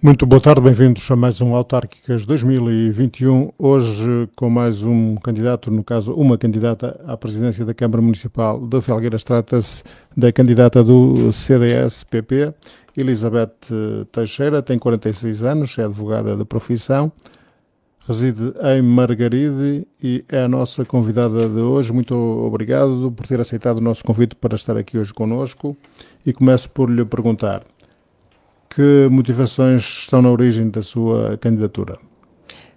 Muito boa tarde, bem-vindos a mais um Autárquicas 2021. Hoje com mais um candidato, no caso uma candidata à presidência da Câmara Municipal de Felgueiras. Trata-se da candidata do CDS-PP, Elizabeth Teixeira, tem 46 anos, é advogada de profissão, reside em Margaride e é a nossa convidada de hoje. Muito obrigado por ter aceitado o nosso convite para estar aqui hoje connosco e começo por lhe perguntar: que motivações estão na origem da sua candidatura?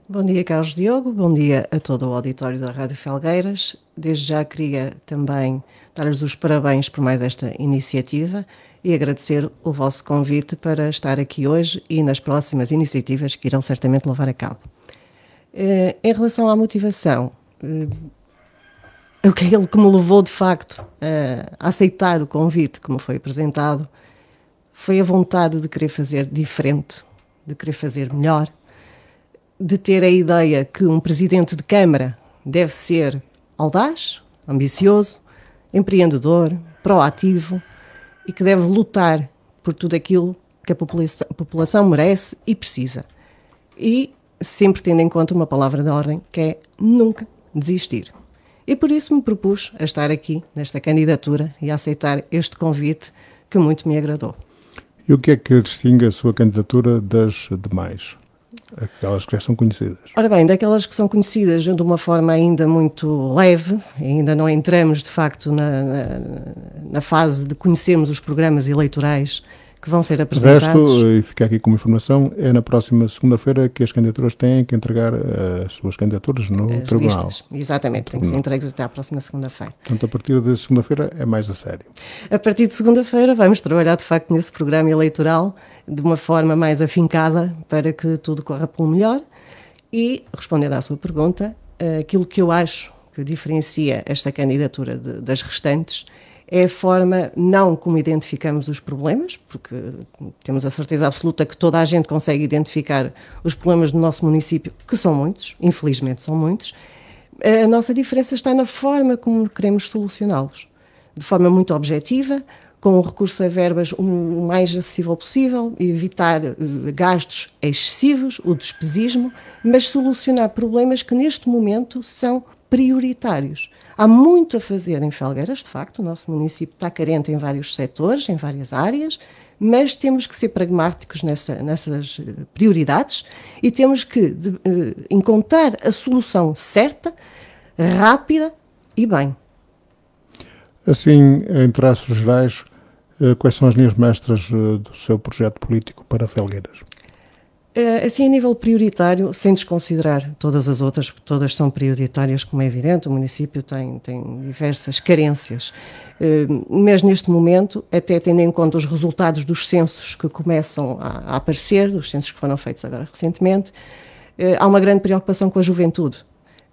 Bom dia, Carlos Diogo. Bom dia a todo o auditório da Rádio Felgueiras. Desde já queria também dar-lhes os parabéns por mais esta iniciativa e agradecer o vosso convite para estar aqui hoje e nas próximas iniciativas que irão certamente levar a cabo. Em relação à motivação, aquilo que me levou de facto a aceitar o convite que me foi apresentado foi a vontade de querer fazer diferente, de querer fazer melhor, de ter a ideia que um presidente de Câmara deve ser audaz, ambicioso, empreendedor, proativo e que deve lutar por tudo aquilo que a população merece e precisa. E sempre tendo em conta uma palavra de ordem, que é nunca desistir. E por isso me propus a estar aqui nesta candidatura e a aceitar este convite que muito me agradou. E o que é que distingue a sua candidatura das demais? Aquelas que já são conhecidas. Ora bem, daquelas que são conhecidas de uma forma ainda muito leve, ainda não entramos de facto na fase de conhecermos os programas eleitorais que vão ser apresentados. O resto, e fica aqui como informação, é na próxima segunda-feira que as candidaturas têm que entregar as suas candidaturas no Tribunal. Listas, exatamente, têm que ser entregues até à próxima segunda-feira. Portanto, a partir de segunda-feira é mais a sério. A partir de segunda-feira vamos trabalhar de facto nesse programa eleitoral de uma forma mais afincada para que tudo corra pelo melhor e, respondendo à sua pergunta, aquilo que eu acho que diferencia esta candidatura das restantes é a forma, não como identificamos os problemas, porque temos a certeza absoluta que toda a gente consegue identificar os problemas do nosso município, que são muitos, infelizmente são muitos. A nossa diferença está na forma como queremos solucioná-los, de forma muito objetiva, com o recurso a verbas o mais acessível possível, evitar gastos excessivos, o despesismo, mas solucionar problemas que neste momento são prioritários. Há muito a fazer em Felgueiras, de facto, o nosso município está carente em vários setores, em várias áreas, mas temos que ser pragmáticos nessas prioridades e temos que encontrar a solução certa, rápida e bem. Assim, em traços gerais, quais são as linhas mestras do seu projeto político para Felgueiras? Assim, a nível prioritário, sem desconsiderar todas as outras, porque todas são prioritárias, como é evidente, o município tem diversas carências, mas neste momento, até tendo em conta os resultados dos censos que começam a aparecer, dos censos que foram feitos agora recentemente, há uma grande preocupação com a juventude.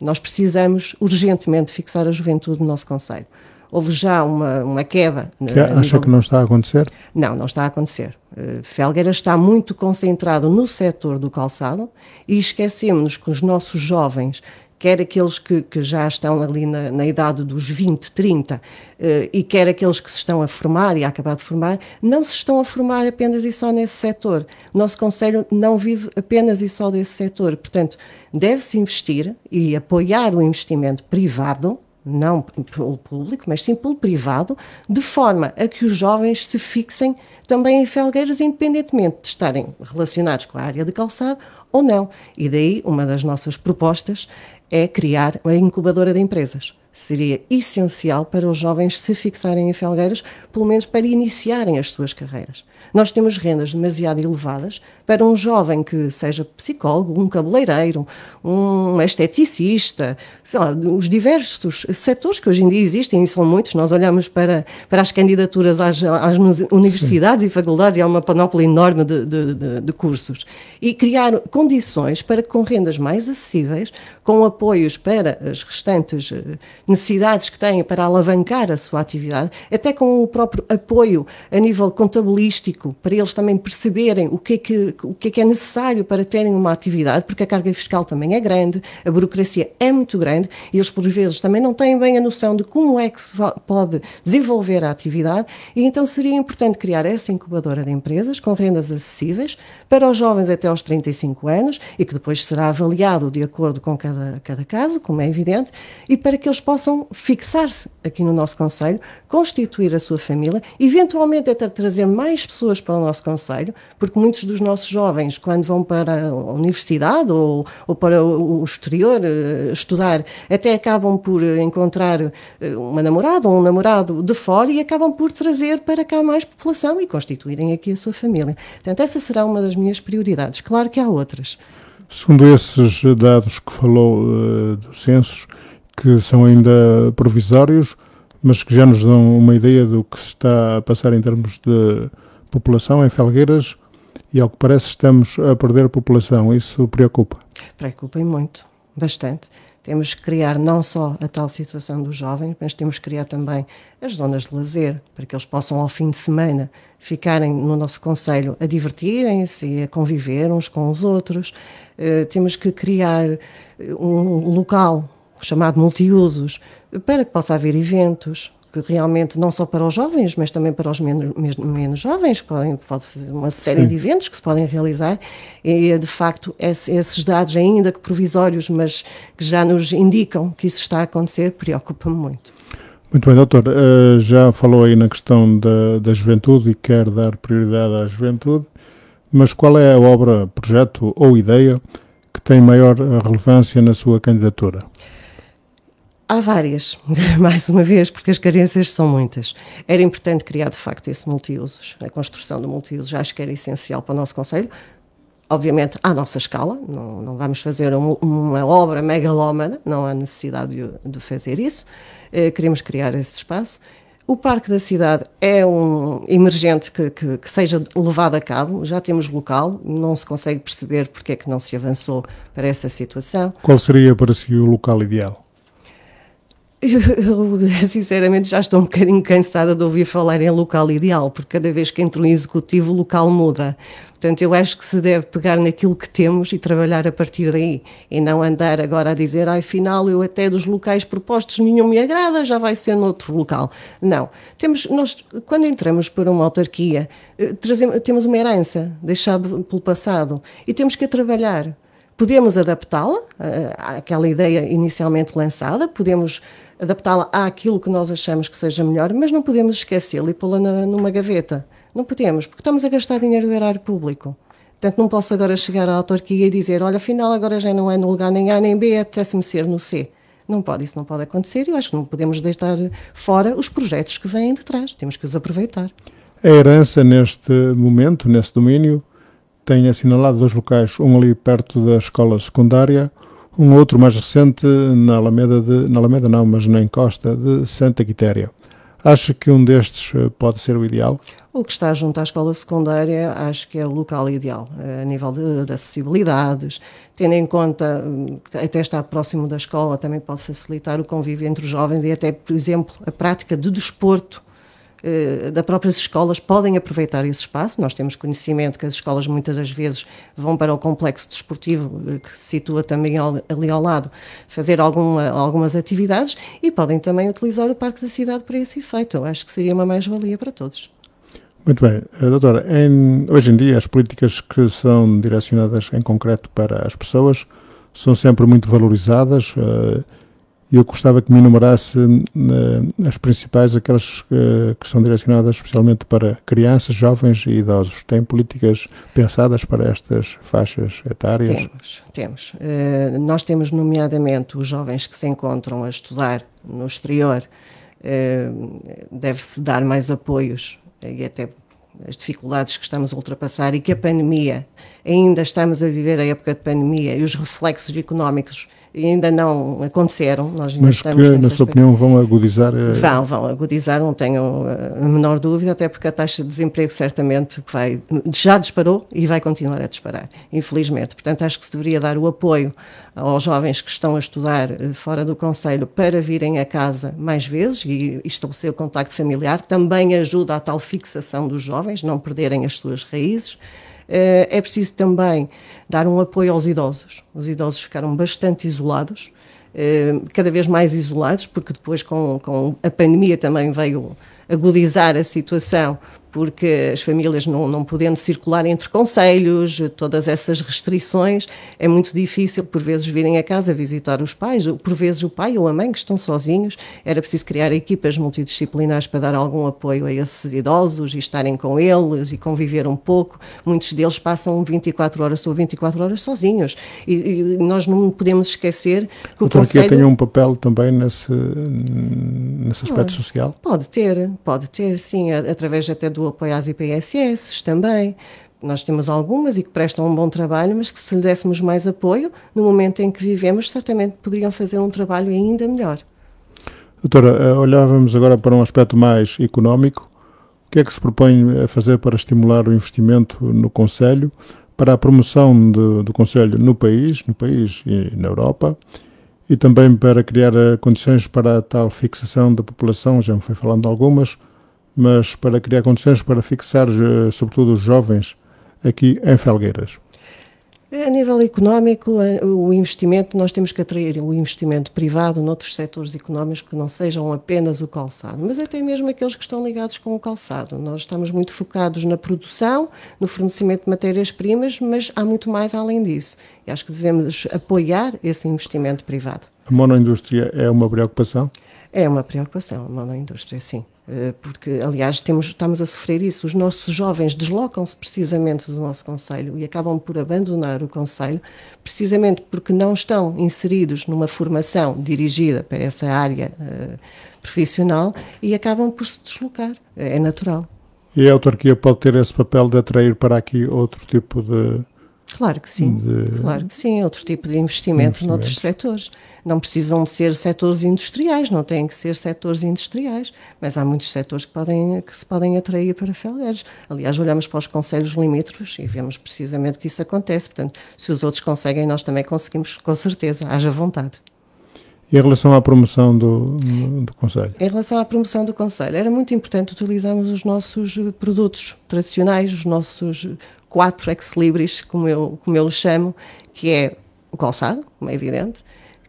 Nós precisamos urgentemente fixar a juventude no nosso concelho. Houve já uma queda. Acha que não está a acontecer? Não, não está a acontecer. Felgueiras está muito concentrado no setor do calçado e esquecemos que os nossos jovens, quer aqueles que já estão ali na idade dos 20, 30, e quer aqueles que se estão a formar e a acabar de formar, não se estão a formar apenas e só nesse setor. O nosso concelho não vive apenas e só desse setor. Portanto, deve-se investir e apoiar o investimento privado, não pelo público, mas sim pelo privado, de forma a que os jovens se fixem também em Felgueiras, independentemente de estarem relacionados com a área de calçado ou não. E daí, uma das nossas propostas é criar uma incubadora de empresas. Seria essencial para os jovens se fixarem em Felgueiras, pelo menos para iniciarem as suas carreiras. Nós temos rendas demasiado elevadas para um jovem que seja psicólogo, um cabeleireiro, um esteticista, sei lá, os diversos setores que hoje em dia existem, e são muitos. Nós olhamos para as candidaturas às universidades e faculdades e há uma panóplia enorme de cursos. E criar condições para que com rendas mais acessíveis, com apoios para as restantes necessidades que têm para alavancar a sua atividade, até com o próprio apoio a nível contabilístico, para eles também perceberem o que é necessário para terem uma atividade, porque a carga fiscal também é grande, a burocracia é muito grande, e eles por vezes também não têm bem a noção de como é que se pode desenvolver a atividade, e então seria importante criar essa incubadora de empresas com rendas acessíveis para os jovens até aos 35 anos, e que depois será avaliado de acordo com cada caso, como é evidente, e para que eles possam fixar-se aqui no nosso concelho, constituir a sua família, eventualmente até trazer mais pessoas para o nosso concelho, porque muitos dos nossos jovens, quando vão para a universidade ou para o exterior estudar, até acabam por encontrar uma namorada ou um namorado de fora e acabam por trazer para cá mais população e constituírem aqui a sua família. Portanto, essa será uma das minhas prioridades. Claro que há outras. Segundo esses dados que falou dos censos, que são ainda provisórios, mas que já nos dão uma ideia do que se está a passar em termos de população em Felgueiras, e ao que parece estamos a perder população. Isso preocupa? Preocupa-me muito, bastante. Temos que criar não só a tal situação dos jovens, mas temos que criar também as zonas de lazer, para que eles possam, ao fim de semana, ficarem no nosso concelho a divertirem-se e a conviver uns com os outros. Temos que criar um local chamado multiusos, para que possa haver eventos, que realmente não só para os jovens, mas também para os menos jovens, que pode fazer uma série de eventos que se podem realizar, e de facto esses dados, ainda que provisórios, mas que já nos indicam que isso está a acontecer, preocupa-me muito. Muito bem, doutor, já falou aí na questão da juventude e quer dar prioridade à juventude, mas qual é a obra, projeto ou ideia que tem maior relevância na sua candidatura? Há várias, mais uma vez, porque as carências são muitas. Era importante criar, de facto, esse multiusos. A construção do multiusos acho que era essencial para o nosso concelho. Obviamente, à nossa escala, não vamos fazer uma obra megalómana, não há necessidade de fazer isso. Queremos criar esse espaço. O Parque da Cidade é um emergente que seja levado a cabo. Já temos local, não se consegue perceber porque é que não se avançou para essa situação. Qual seria para si o local ideal? Eu, sinceramente, já estou um bocadinho cansada de ouvir falar em local ideal, porque cada vez que entra um executivo, o local muda. Portanto, eu acho que se deve pegar naquilo que temos e trabalhar a partir daí, e não andar agora a dizer, afinal, eu até dos locais propostos nenhum me agrada, já vai ser noutro local. Não. Nós, quando entramos para uma autarquia, temos uma herança deixada pelo passado e temos que a trabalhar. Podemos adaptá-la àquela ideia inicialmente lançada, podemos adaptá-la àquilo que nós achamos que seja melhor, mas não podemos esquecê-la e pô-la numa gaveta. Não podemos, porque estamos a gastar dinheiro do erário público. Portanto, não posso agora chegar à autarquia e dizer, olha, afinal agora já não é no lugar nem A nem B, apetece-me ser no C. Não pode, isso não pode acontecer, e eu acho que não podemos deixar fora os projetos que vêm de trás, temos que os aproveitar. A herança neste momento, nesse domínio, tem assinalado dois locais, um ali perto da escola secundária, um outro mais recente na Alameda não, mas na encosta de Santa Quitéria. Acha que um destes pode ser o ideal? O que está junto à escola secundária acho que é o local ideal, a nível de acessibilidades, tendo em conta que até estar próximo da escola também pode facilitar o convívio entre os jovens e até, por exemplo, a prática de desporto das próprias escolas podem aproveitar esse espaço. Nós temos conhecimento que as escolas muitas das vezes vão para o complexo desportivo, que se situa também ali ao lado, fazer algumas atividades, e podem também utilizar o Parque da Cidade para esse efeito. Eu acho que seria uma mais-valia para todos. Muito bem. Doutora, hoje em dia as políticas que são direcionadas em concreto para as pessoas são sempre muito valorizadas. Eu gostava que me enumerasse as principais, aquelas que são direcionadas especialmente para crianças, jovens e idosos. Tem políticas pensadas para estas faixas etárias? Temos. Nós temos nomeadamente os jovens que se encontram a estudar no exterior. Deve-se dar mais apoios e até as dificuldades que estamos a ultrapassar, e que a pandemia, ainda estamos a viver a época de pandemia, e os reflexos económicos e ainda não aconteceram. Nós ainda mas estamos que, na sua opinião, vão agudizar? Vão agudizar, não tenho a menor dúvida, até porque a taxa de desemprego certamente já disparou e vai continuar a disparar, infelizmente. Portanto, acho que se deveria dar o apoio aos jovens que estão a estudar fora do concelho para virem a casa mais vezes e estabelecer o contacto familiar. Também ajuda à tal fixação dos jovens, não perderem as suas raízes. É preciso também dar um apoio aos idosos. Os idosos ficaram bastante isolados, cada vez mais isolados, porque depois com a pandemia também veio agudizar a situação, porque as famílias não podendo circular entre concelhos, todas essas restrições, é muito difícil por vezes virem a casa visitar os pais, por vezes o pai ou a mãe que estão sozinhos. Era preciso criar equipas multidisciplinares para dar algum apoio a esses idosos e estarem com eles e conviver um pouco. Muitos deles passam 24 horas ou 24 horas sozinhos e nós não podemos esquecer que o concelho tem um papel também nesse aspecto social? Pode ter, sim, através até do apoio às IPSS também. Nós temos algumas e que prestam um bom trabalho, mas que se lhe dessemos mais apoio, no momento em que vivemos, certamente poderiam fazer um trabalho ainda melhor. Doutora, olhávamos agora para um aspecto mais económico. O que é que se propõe a fazer para estimular o investimento no concelho, para a promoção do concelho no país e na Europa, e também para criar condições para a tal fixação da população? Já me foi falando de algumas, mas para criar condições para fixar, sobretudo, os jovens aqui em Felgueiras. A nível económico, o investimento, nós temos que atrair o investimento privado noutros setores económicos que não sejam apenas o calçado, mas até mesmo aqueles que estão ligados com o calçado. Nós estamos muito focados na produção, no fornecimento de matérias-primas, mas há muito mais além disso. E acho que devemos apoiar esse investimento privado. A monoindústria é uma preocupação? É uma preocupação, a monoindústria, sim. Porque, aliás, estamos a sofrer isso. Os nossos jovens deslocam-se precisamente do nosso concelho e acabam por abandonar o concelho, precisamente porque não estão inseridos numa formação dirigida para essa área profissional e acabam por se deslocar. É natural. E a autarquia pode ter esse papel de atrair para aqui outro tipo de... Claro que sim, outro tipo de investimento noutros setores. Não precisam de ser setores industriais, não têm que ser setores industriais, mas há muitos setores que se podem atrair para Felgueiras. Aliás, olhamos para os concelhos limítrofes e vemos precisamente que isso acontece. Portanto, se os outros conseguem, nós também conseguimos, com certeza, haja vontade. E em relação à promoção do concelho? Em relação à promoção do concelho, era muito importante utilizarmos os nossos produtos tradicionais, os nossos 4 ex-libris, como eu lhe chamo, que é o calçado, como é evidente,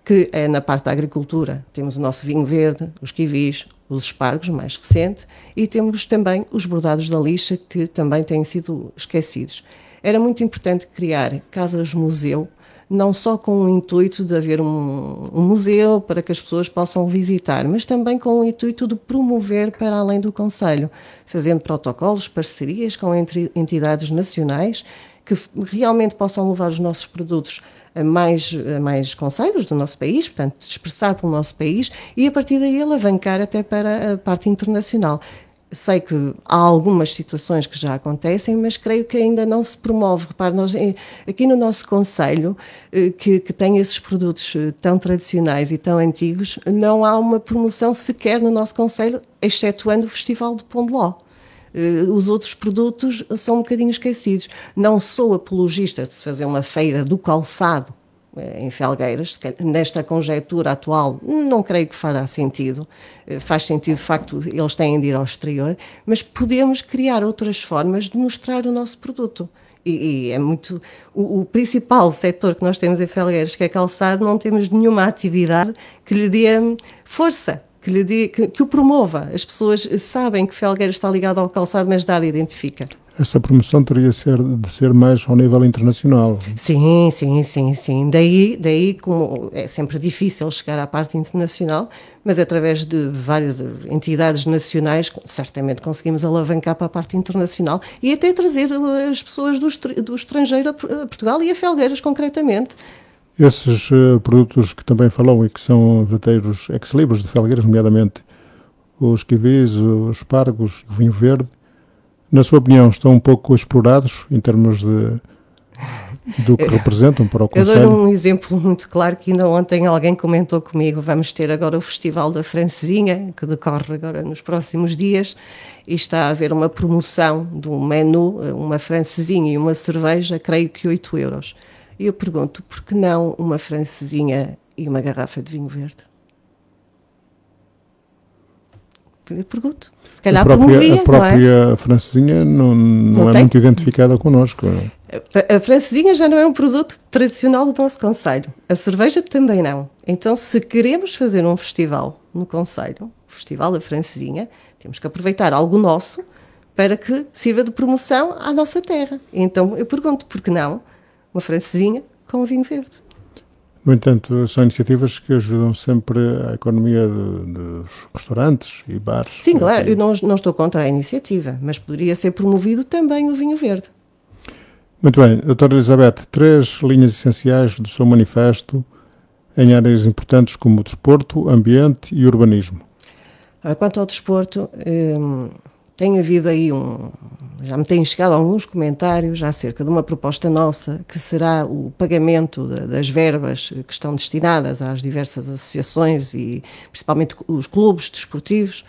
que é na parte da agricultura. Temos o nosso vinho verde, os kiwis, os espargos, mais recente, e temos também os bordados da lixa, que também têm sido esquecidos. Era muito importante criar casas-museu, não só com o intuito de haver um museu para que as pessoas possam visitar, mas também com o intuito de promover para além do concelho, fazendo protocolos, parcerias com entidades nacionais que realmente possam levar os nossos produtos a mais concelhos do nosso país, portanto, expressar para o nosso país e a partir daí alavancar até para a parte internacional. Sei que há algumas situações que já acontecem, mas creio que ainda não se promove. Repare, nós, aqui no nosso concelho, que tem esses produtos tão tradicionais e tão antigos, não há uma promoção sequer no nosso concelho, excetuando o Festival do Pão de Ló. Os outros produtos são um bocadinho esquecidos. Não sou apologista de fazer uma feira do calçado em Felgueiras, nesta conjectura atual não creio que fará sentido, faz sentido de facto eles têm de ir ao exterior, mas podemos criar outras formas de mostrar o nosso produto. E é muito... O principal setor que nós temos em Felgueiras, que é calçado, não temos nenhuma atividade que lhe dê força, que o promova. As pessoas sabem que Felgueiras está ligado ao calçado, mas nada identifica. Essa promoção teria de ser mais ao nível internacional. Sim. Daí como é sempre difícil chegar à parte internacional, mas através de várias entidades nacionais, certamente conseguimos alavancar para a parte internacional e até trazer as pessoas do estrangeiro a Portugal e a Felgueiras concretamente. Esses produtos que também falou e que são verdadeiros ex-libris de Felgueiras, nomeadamente os kiwis, os espargos, o vinho verde, na sua opinião, estão um pouco explorados em termos do que representam para o Eu Conselho. dou um exemplo muito claro que ainda ontem alguém comentou comigo. Vamos ter agora o Festival da Francesinha, que decorre agora nos próximos dias, e está a haver uma promoção de um menu, uma francesinha e uma cerveja, creio que 8 euros. E eu pergunto, por que não uma francesinha e uma garrafa de vinho verde? Eu pergunto. Se calhar promovia, A própria francesinha não é muito identificada connosco. A francesinha já não é um produto tradicional do nosso concelho. A cerveja também não. Então, se queremos fazer um festival no concelho, o Festival da Francesinha, temos que aproveitar algo nosso para que sirva de promoção à nossa terra. Então, eu pergunto, por que não uma francesinha com vinho verde? No entanto, são iniciativas que ajudam sempre a economia dos restaurantes e bares. Sim, claro, eu não estou contra a iniciativa, mas poderia ser promovido também o vinho verde. Muito bem, doutora Elizabeth, 3 linhas essenciais do seu manifesto em áreas importantes como o desporto, ambiente e urbanismo. Quanto ao desporto, tem havido aí já me têm chegado alguns comentários acerca de uma proposta nossa, que será o pagamento das verbas que estão destinadas às diversas associações e principalmente os clubes desportivos,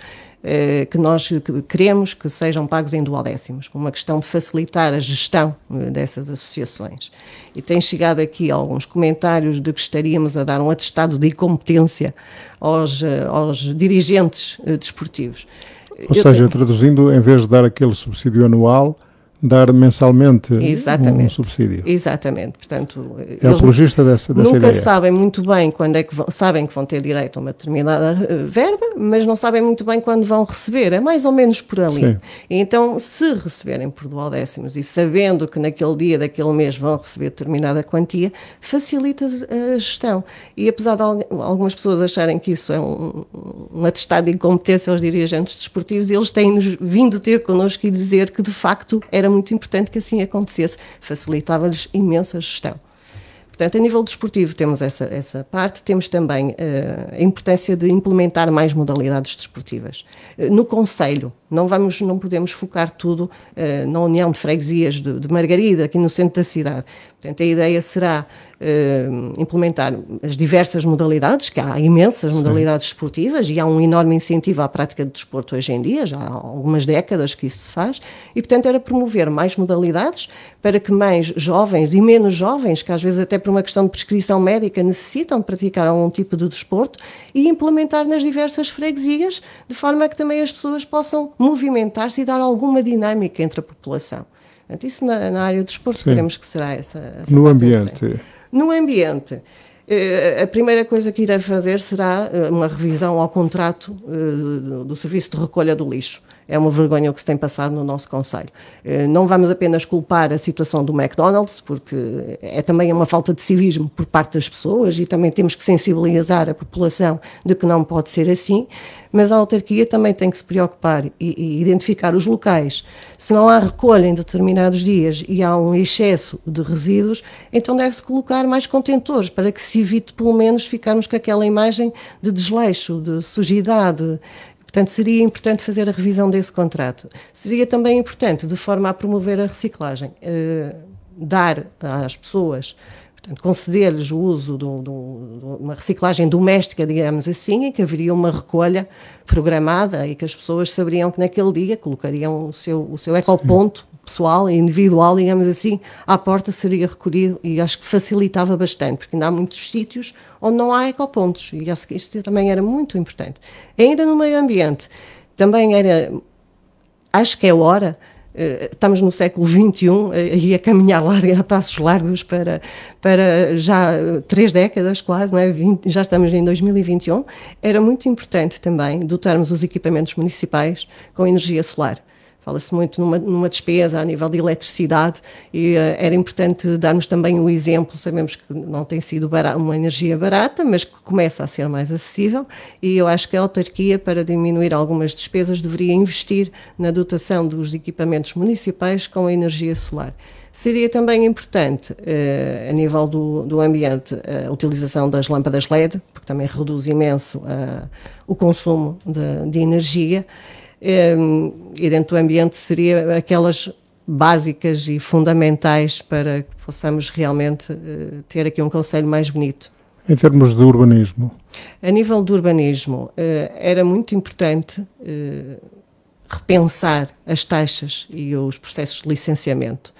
que nós queremos que sejam pagos em duodécimos, por uma questão de facilitar a gestão dessas associações. E tem chegado aqui alguns comentários de que estaríamos a dar um atestado de incompetência aos dirigentes desportivos. Ou seja, traduzindo, em vez de dar aquele subsídio anual, dar mensalmente um subsídio. Exatamente. Portanto, é apologista dessa nunca ideia. Sabem muito bem quando é que sabem que vão ter direito a uma determinada verba, mas não sabem muito bem quando vão receber. É mais ou menos por ali. Sim. Então, se receberem por duodécimos e sabendo que naquele dia daquele mês vão receber determinada quantia, facilita a gestão. E apesar de algumas pessoas acharem que isso é um atestado de incompetência aos dirigentes desportivos, eles têm-nos vindo ter connosco e dizer que de facto era muito importante que assim acontecesse, facilitava-lhes imensa gestão. Portanto, a nível desportivo temos essa parte, temos também a importância de implementar mais modalidades desportivas. No concelho, não podemos focar tudo na União de Freguesias de Margarida, aqui no centro da cidade. Portanto, a ideia será implementar as diversas modalidades, que há imensas modalidades desportivas e há um enorme incentivo à prática de desporto hoje em dia, já há algumas décadas que isso se faz, e portanto era promover mais modalidades para que mais jovens e menos jovens, que às vezes até por uma questão de prescrição médica necessitam de praticar algum tipo de desporto, e implementar nas diversas freguesias, de forma a que também as pessoas possam movimentar-se e dar alguma dinâmica entre a população. Portanto, isso na área do desporto, queremos que será essa no ambiente. No ambiente, a primeira coisa que irá fazer será uma revisão ao contrato do serviço de recolha do lixo. É uma vergonha o que se tem passado no nosso concelho. Não vamos apenas culpar a situação do McDonald's, porque é também uma falta de civismo por parte das pessoas e também temos que sensibilizar a população de que não pode ser assim, mas a autarquia também tem que se preocupar e identificar os locais. Se não há recolha em determinados dias e há um excesso de resíduos, então deve-se colocar mais contentores para que se evite pelo menos ficarmos com aquela imagem de desleixo, de sujidade. Portanto, seria importante fazer a revisão desse contrato. Seria também importante, de forma a promover a reciclagem, dar às pessoas, portanto, conceder-lhes o uso de uma reciclagem doméstica, digamos assim, em que haveria uma recolha programada e que as pessoas saberiam que naquele dia colocariam o seu ecoponto pessoal e individual, digamos assim, à porta seria recolhido, e acho que facilitava bastante, porque ainda há muitos sítios onde não há ecopontos, e acho que isto também era muito importante. Ainda no meio ambiente, também acho que é hora, estamos no século XXI e a caminhar a passos largos para já 3 décadas quase, não é? Já estamos em 2021, era muito importante também dotarmos os equipamentos municipais com energia solar. Fala-se muito numa despesa a nível de eletricidade e era importante darmos também o exemplo. Sabemos que não tem sido uma energia barata, mas que começa a ser mais acessível, e eu acho que a autarquia, para diminuir algumas despesas, deveria investir na dotação dos equipamentos municipais com a energia solar. Seria também importante, a nível do ambiente, a utilização das lâmpadas LED, porque também reduz imenso o consumo de energia. E dentro do ambiente seria aquelas básicas e fundamentais para que possamos realmente ter aqui um concelho mais bonito. Em termos de urbanismo? A nível do urbanismo, era muito importante repensar as taxas e os processos de licenciamento.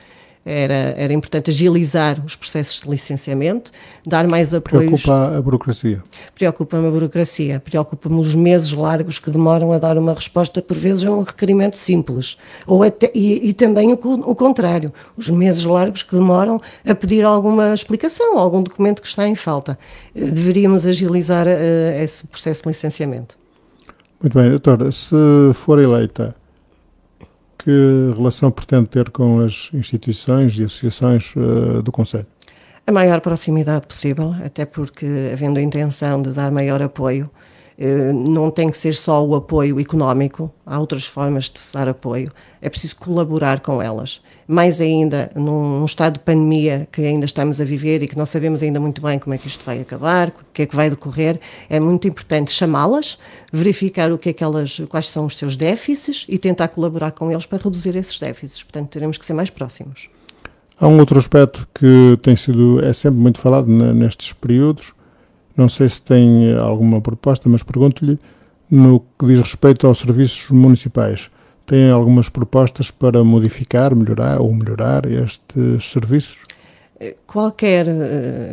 Era importante agilizar os processos de licenciamento, dar mais apoios. Preocupa a burocracia? Preocupa-me a burocracia, preocupa-me os meses largos que demoram a dar uma resposta, por vezes é um requerimento simples, ou até, e também o contrário, os meses largos que demoram a pedir alguma explicação, algum documento que está em falta. Deveríamos agilizar esse processo de licenciamento. Muito bem, doutora, se for eleita, que relação pretende ter com as instituições e associações do concelho? A maior proximidade possível, até porque, havendo a intenção de dar maior apoio, não tem que ser só o apoio económico, há outras formas de se dar apoio, é preciso colaborar com elas. Mais ainda, num estado de pandemia que ainda estamos a viver e que não sabemos ainda muito bem como é que isto vai acabar, o que é que vai decorrer, é muito importante chamá-las, verificar quais são os seus déficits e tentar colaborar com eles para reduzir esses déficits. Portanto, teremos que ser mais próximos. Há um outro aspecto que é sempre muito falado nestes períodos. Não sei se tem alguma proposta, mas pergunto-lhe, no que diz respeito aos serviços municipais, tem algumas propostas para modificar, melhorar estes serviços? Qualquer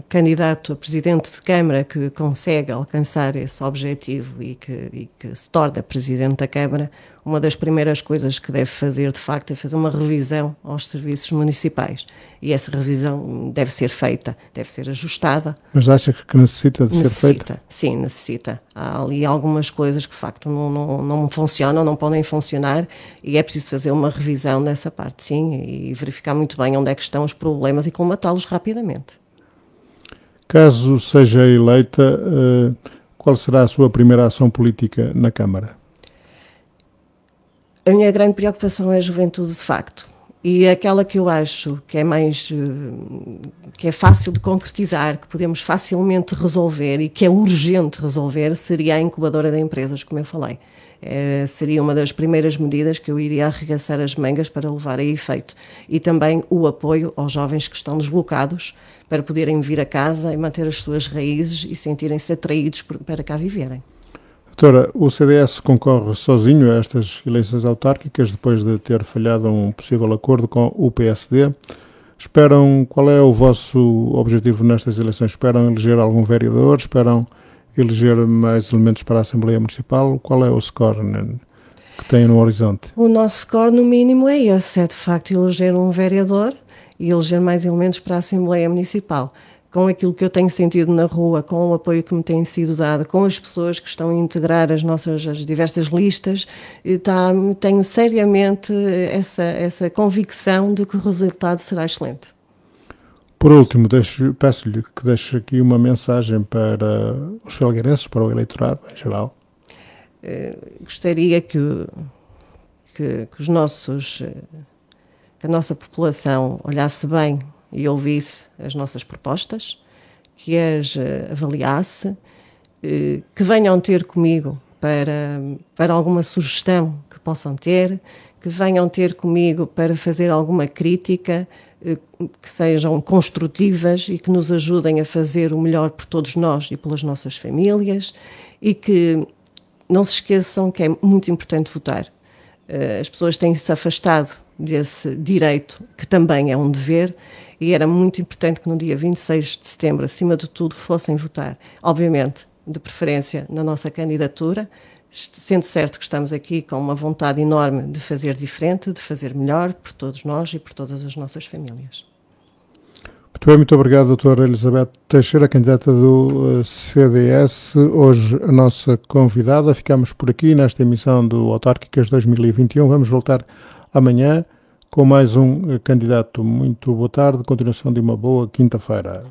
candidato a presidente de Câmara que consegue alcançar esse objetivo e que se torna presidente da Câmara, uma das primeiras coisas que deve fazer, de facto, é fazer uma revisão aos serviços municipais. E essa revisão deve ser feita, deve ser ajustada. Mas acha que necessita de ser feita? Sim, necessita. Há ali algumas coisas que, de facto, não funcionam, não podem funcionar, e é preciso fazer uma revisão nessa parte, sim, e verificar muito bem onde é que estão os problemas e colmatá-los rapidamente. Caso seja eleita, qual será a sua primeira ação política na Câmara? A minha grande preocupação é a juventude, de facto. E aquela que eu acho que é fácil de concretizar, que podemos facilmente resolver e que é urgente resolver, seria a incubadora de empresas, como eu falei. Seria uma das primeiras medidas que eu iria arregaçar as mangas para levar a efeito. E também o apoio aos jovens que estão deslocados para poderem vir a casa e manter as suas raízes e sentirem-se atraídos para cá viverem. Doutora, o CDS concorre sozinho a estas eleições autárquicas depois de ter falhado um possível acordo com o PSD. Qual é o vosso objetivo nestas eleições? Esperam eleger algum vereador? Esperam eleger mais elementos para a Assembleia Municipal? Qual é o score que têm no horizonte? O nosso score, no mínimo, é esse. É, de facto, eleger um vereador e eleger mais elementos para a Assembleia Municipal. Com aquilo que eu tenho sentido na rua, com o apoio que me tem sido dado, com as pessoas que estão a integrar as diversas listas, tenho seriamente essa convicção de que o resultado será excelente. Por último, peço-lhe que deixe aqui uma mensagem para os felgueirenses, para o eleitorado em geral. Gostaria que a nossa população olhasse bem e ouvisse as nossas propostas, que as avaliasse, que venham ter comigo para alguma sugestão que possam ter, que venham ter comigo para fazer alguma crítica, que sejam construtivas e que nos ajudem a fazer o melhor por todos nós e pelas nossas famílias, e que não se esqueçam que é muito importante votar. As pessoas têm-se afastado desse direito, que também é um dever, e era muito importante que no dia 26 de setembro, acima de tudo, fossem votar. Obviamente, de preferência na nossa candidatura, sendo certo que estamos aqui com uma vontade enorme de fazer diferente, de fazer melhor por todos nós e por todas as nossas famílias. Muito bem, muito obrigado, doutora Elizabeth Teixeira, candidata do CDS, hoje a nossa convidada. Ficamos por aqui nesta emissão do Autárquicas 2021. Vamos voltar amanhã com mais um candidato. Muito boa tarde, continuação de uma boa quinta-feira.